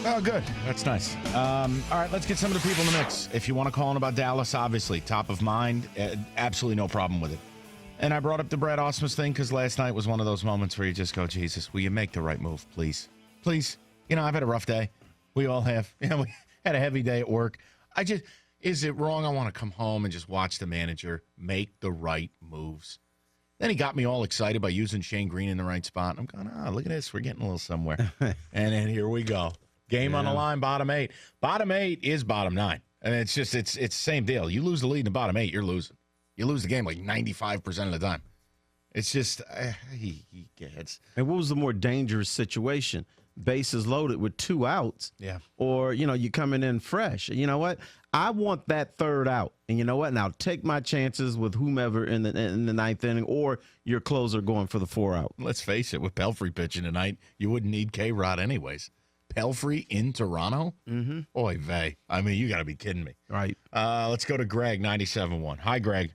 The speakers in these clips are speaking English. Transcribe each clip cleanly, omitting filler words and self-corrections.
Oh, good. That's nice. All right, let's get some of the people in the mix. If you want to call in about Dallas, obviously, top of mind, absolutely no problem with it. And I brought up the Brad Aumus thing because last night was one of those moments where you just go, Jesus, will you make the right move, please? Please. You know, I've had a rough day. We all have. You know, we had a heavy day at work. Is it wrong? I want to come home and just watch the manager make the right moves. Then he got me all excited by using Shane Green in the right spot. I'm going, look at this. We're getting a little somewhere. And then here we go. Game on the line, bottom 8. Bottom 8 is bottom 9. And it's the same deal. You lose the lead in the bottom 8, you're losing. You lose the game like 95% of the time. It's just, he gets. And what was the more dangerous situation? Bases loaded with 2 outs. Yeah. Or, you coming in fresh. You know what? I want that 3rd out. And you know what? Now take my chances with whomever in the 9th inning or your closer going for the 4 out. Let's face it, with Pelfrey pitching tonight, you wouldn't need K-Rod anyways. Pelfrey in Toronto? Mm-hmm. Oy vey. I mean, you got to be kidding me. Right. Let's go to Greg, 97.1. Hi, Greg.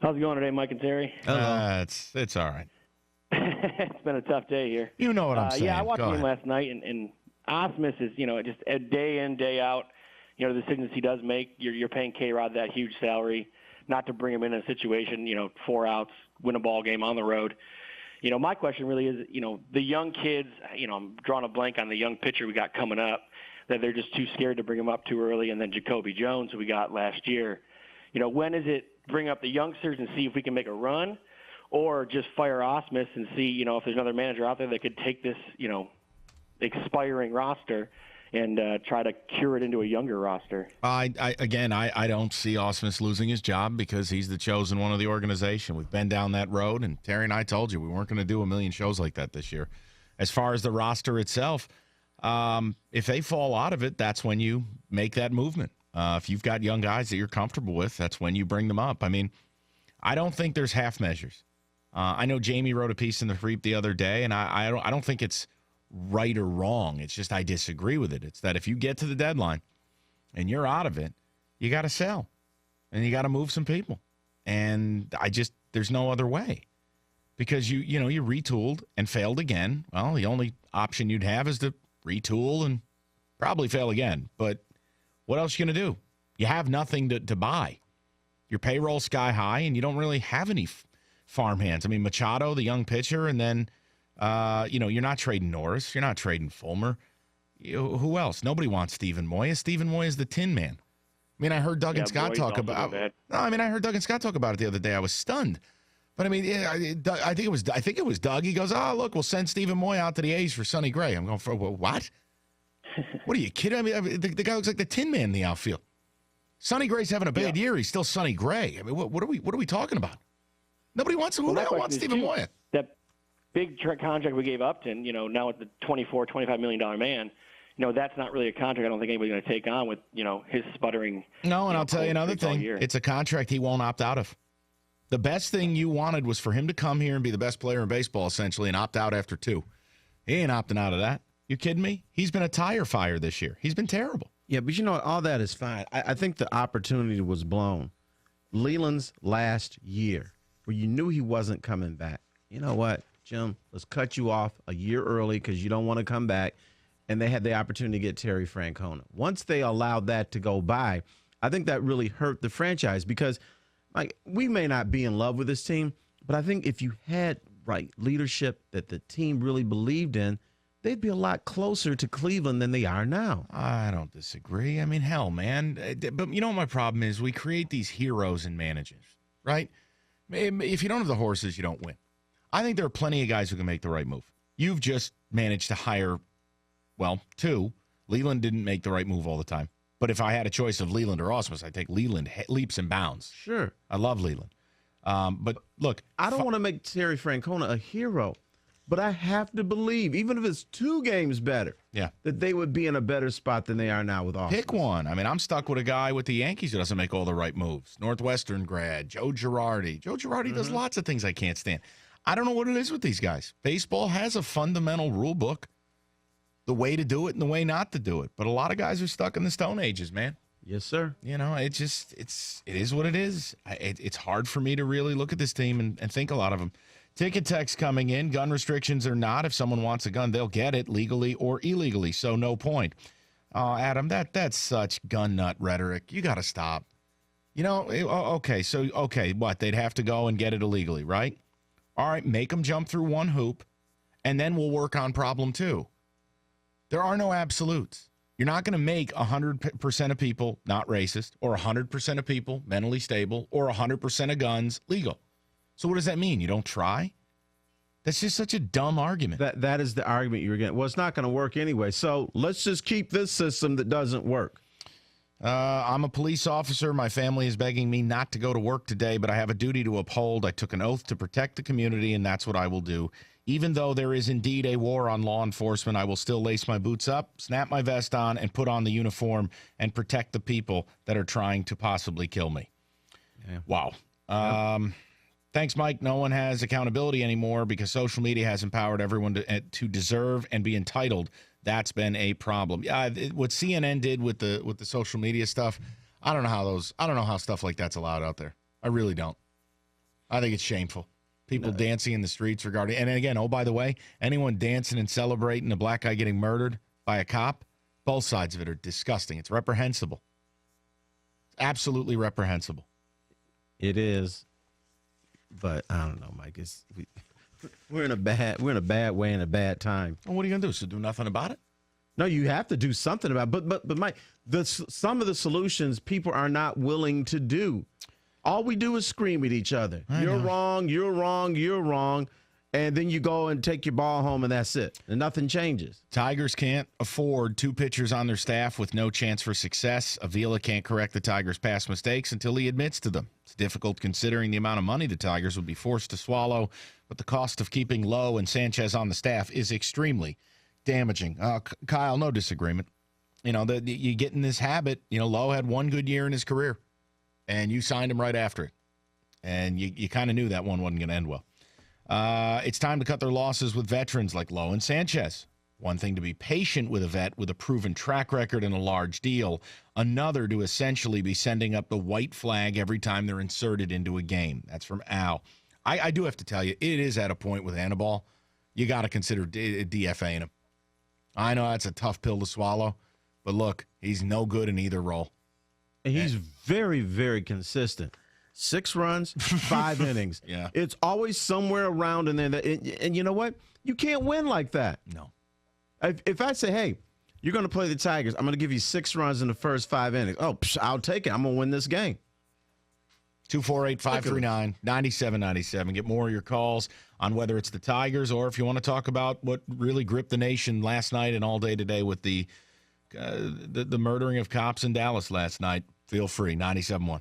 How's it going today, Mike and Terry? It's all right. It's been a tough day here. You know what I'm saying. Yeah, I watched the game last night, and Aumus is, just a day in, day out, the decisions he does make. You're paying K-Rod that huge salary, not to bring him in a situation, 4 outs, win a ball game on the road. My question really is, the young kids, I'm drawing a blank on the young pitcher we got coming up, that they're just too scared to bring him up too early, and then Jacoby Jones, who we got last year. When is it bring up the youngsters and see if we can make a run, or just fire Aumus and see, if there's another manager out there that could take this, expiring roster and try to cure it into a younger roster. I don't see Aumus losing his job because he's the chosen one of the organization. We've been down that road, and Terry and I told you we weren't going to do a million shows like that this year. As far as the roster itself, if they fall out of it, that's when you make that movement. If you've got young guys that you're comfortable with, that's when you bring them up. I mean, I don't think there's half measures. I know Jamie wrote a piece in the Freep the other day, and I don't think it's right or wrong. It's just I disagree with it. It's that if you get to the deadline and you're out of it, you got to sell, and you got to move some people. And there's no other way because you retooled and failed again. Well, the only option you'd have is to retool and probably fail again. But what else are you going to do? You have nothing to buy. Your payroll's sky high, and you don't really have any farm hands. I mean, Machado, the young pitcher, and then, you're not trading Norris. You're not trading Fulmer. Who else? Nobody wants Stephen Moya. Stephen Moya is the Tin Man. I mean, I heard Doug and Scott talk about it. No, I heard Doug and Scott talk about it the other day. I was stunned. But, I mean, I think it was Doug. He goes, look, we'll send Stephen Moya out to the A's for Sonny Gray. I'm going, for what? What are you kidding? I mean, the guy looks like the Tin Man in the outfield. Sonny Gray's having a bad year. He's still Sonny Gray. I mean, what are we talking about? Nobody wants him. Who the hell wants Stephen Moya? That big contract we gave Upton, now at the $25 million man, that's not really a contract I don't think anybody's going to take on with, his sputtering. No, and I'll tell you another thing. It's a contract he won't opt out of. The best thing you wanted was for him to come here and be the best player in baseball, essentially, and opt out after 2. He ain't opting out of that. You kidding me? He's been a tire fire this year. He's been terrible. Yeah, but all that is fine. I think the opportunity was blown. Leland's last year, where you knew he wasn't coming back. You know what, Jim? Let's cut you off a year early because you don't want to come back. And they had the opportunity to get Terry Francona. Once they allowed that to go by, I think that really hurt the franchise because, we may not be in love with this team, but I think if you had right leadership that the team really believed in, they'd be a lot closer to Cleveland than they are now. I don't disagree. I mean, hell, man. But you know what my problem is? We create these heroes and managers, right? If you don't have the horses, you don't win. I think there are plenty of guys who can make the right move. You've just managed to hire, 2. Leland didn't make the right move all the time. But if I had a choice of Leland or Aumus, I'd take Leland leaps and bounds. Sure. I love Leland. But look. I don't want to make Terry Francona a hero. But I have to believe, even if it's 2 games better, that they would be in a better spot than they are now with Aumus. Pick one. I mean, I'm stuck with a guy with the Yankees who doesn't make all the right moves. Northwestern grad, Joe Girardi. Joe Girardi does lots of things I can't stand. I don't know what it is with these guys. Baseball has a fundamental rule book, the way to do it and the way not to do it. But a lot of guys are stuck in the Stone Ages, man. Yes, sir. It is what it is. It's hard for me to really look at this team and think a lot of them. Ticket text coming in. Gun restrictions or not, if someone wants a gun, they'll get it legally or illegally, so no point. Adam, that's such gun nut rhetoric. You got to stop. You know, okay, what? They'd have to go and get it illegally, right? All right, make them jump through one hoop, and then we'll work on problem 2. There are no absolutes. You're not going to make 100% of people not racist, or 100% of people mentally stable, or 100% of guns legal. So what does that mean? You don't try? That's just such a dumb argument. That is the argument you're getting. Well, it's not going to work anyway. So let's just keep this system that doesn't work. I'm a police officer. My family is begging me not to go to work today, but I have a duty to uphold. I took an oath to protect the community, and that's what I will do. Even though there is indeed a war on law enforcement, I will still lace my boots up, snap my vest on, and put on the uniform and protect the people that are trying to possibly kill me. Yeah. Wow. Thanks, Mike. No one has accountability anymore because social media has empowered everyone to deserve and be entitled. That's been a problem. Yeah, what CNN did with the social media stuff, I don't know how stuff like that's allowed out there. I really don't. I think it's shameful. People dancing in the streets regarding, and again, oh, by the way, anyone dancing and celebrating a black guy getting murdered by a cop, both sides of it are disgusting. It's reprehensible. It's absolutely reprehensible. It is, but I don't know, Mike. We're in a bad way in a bad time. Well, what are you gonna do? So do nothing about it? No, you have to do something about it. But Mike, some of the solutions people are not willing to do. All we do is scream at each other. You're wrong, you're wrong, you're wrong. And then you go and take your ball home, and that's it. And nothing changes. Tigers can't afford 2 pitchers on their staff with no chance for success. Avila can't correct the Tigers' past mistakes until he admits to them. It's difficult considering the amount of money the Tigers would be forced to swallow, but the cost of keeping Lowe and Sanchez on the staff is extremely damaging. Kyle, no disagreement. You know, you get in this habit. You know, Lowe had 1 good year in his career, and you signed him right after it. And you kind of knew that one wasn't going to end well. It's time to cut their losses with veterans like Lowe and Sanchez. One thing to be patient with a vet with a proven track record and a large deal. Another to essentially be sending up the white flag every time they're inserted into a game. That's from Al. I do have to tell you, it is at a point with Anibal, you got to consider DFAing him. I know that's a tough pill to swallow, but look, he's no good in either role. And he's very, very consistent. 6 runs, 5 innings. Yeah. It's always somewhere around in there. And you know what? You can't win like that. No. If I say, hey, you're going to play the Tigers, I'm going to give you 6 runs in the first 5 innings. Oh, I'll take it. I'm going to win this game. 248-539-9797. Get more of your calls on whether it's the Tigers or if you want to talk about what really gripped the nation last night and all day today with the murdering of cops in Dallas last night. Feel free. 97.1.